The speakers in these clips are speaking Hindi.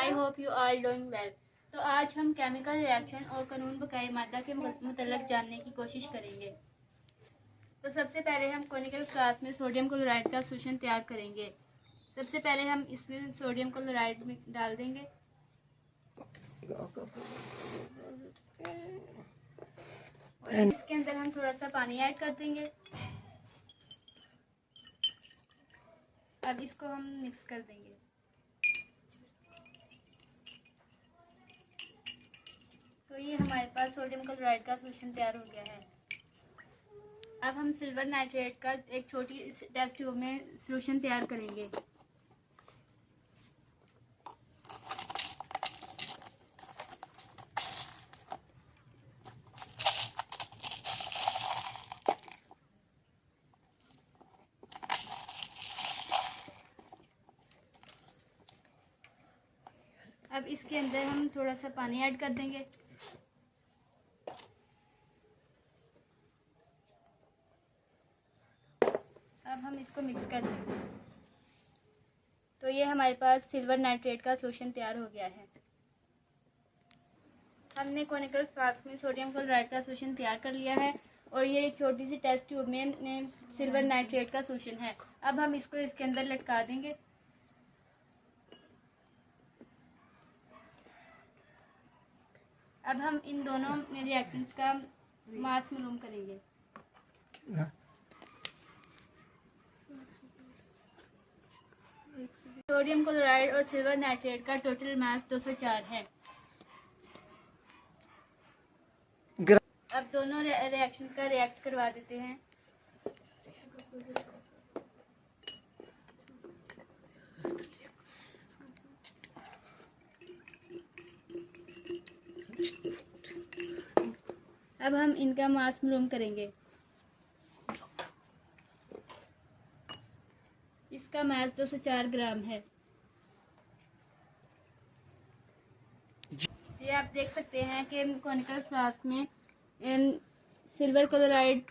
I hope you are doing well. तो आज हम केमिकल रिएक्शन और कानून बकाए मादा के मुतल्लक जानने की कोशिश करेंगे। तो सबसे पहले हम कोनिकल फ्लास्क में सोडियम क्लोराइड का सोल्यूशन तैयार करेंगे। सबसे पहले हम इसमें सोडियम क्लोराइड में डाल देंगे। और इसके अंदर हम थोड़ा सा पानी ऐड कर देंगे। अब इसको हम मिक्स कर देंगे। तो ये हमारे पास सोडियम क्लोराइड का सोल्यूशन तैयार हो गया है। अब हम सिल्वर नाइट्रेट का एक छोटी टेस्ट ट्यूब में सोल्यूशन तैयार करेंगे। अब इसके अंदर हम थोड़ा सा पानी ऐड कर देंगे। अब हम इसको मिक्स कर देंगे। तो ये हमारे पास सिल्वर नाइट्रेट का सोल्यूशन तैयार हो गया है। हमने कोनिकल फ्लास्क में सोडियम क्लोराइड का सोल्यूशन तैयार कर लिया है और ये एक छोटी सी टेस्ट ट्यूब में सिल्वर नाइट्रेट का सोल्यूशन है। अब हम इसको इसके अंदर लटका देंगे। अब हम इन दोनों रिएक्टेंट्स का मास मालूम करेंगे। सोडियम क्लोराइड और सिल्वर नाइट्रेट का टोटल मास 204 है। अब दोनों रिएक्शंस का रिएक्ट करवा देते हैं। अब हम इनका मास मालूम करेंगे। इसका मास 204 ग्राम है। ये आप देख सकते हैं कि कोनिकल फ्लास्क में सिल्वर क्लोराइड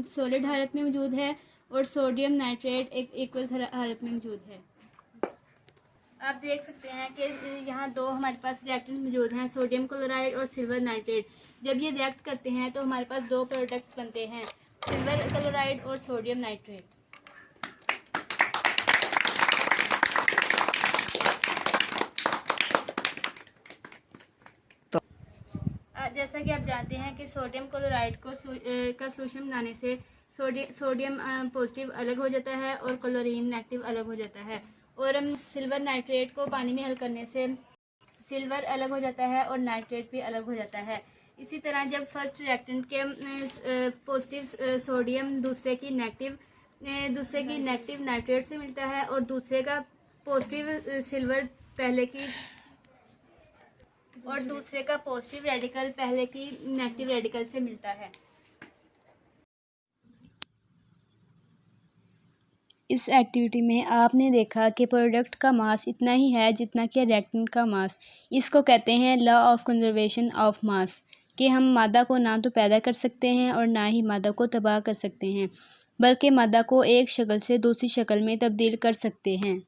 सॉलिड हालत में मौजूद है और सोडियम नाइट्रेट एक एक्वस हालत में मौजूद है। आप देख सकते हैं कि यहाँ दो हमारे पास रिएक्टेंट मौजूद हैं, सोडियम क्लोराइड और सिल्वर नाइट्रेट। जब ये रिएक्ट करते हैं तो हमारे पास दो प्रोडक्ट्स बनते हैं, सिल्वर क्लोराइड और सोडियम नाइट्रेट। जैसा कि आप जानते हैं कि सोडियम क्लोराइड का सोल्यूशन बनाने से सोडियम पॉजिटिव अलग हो जाता है और क्लोरीन नेगेटिव अलग हो जाता है। और हम सिल्वर नाइट्रेट को पानी में हल करने से सिल्वर अलग हो जाता है और नाइट्रेट भी अलग हो जाता है। इसी तरह जब फर्स्ट रिएक्टेंट के पॉजिटिव सोडियम दूसरे की नेगेटिव नाइट्रेट से मिलता है और दूसरे का पॉजिटिव सिल्वर दूसरे का पॉजिटिव रेडिकल पहले की नेगेटिव रेडिकल से मिलता है। इस एक्टिविटी में आपने देखा कि प्रोडक्ट का मास इतना ही है जितना कि रिएक्टेंट का मास। इसको कहते हैं law of conservation of mass, कि हम मादा को ना तो पैदा कर सकते हैं और ना ही मादा को तबाह कर सकते हैं, बल्कि मादा को एक शक्ल से दूसरी शक्ल में तब्दील कर सकते हैं।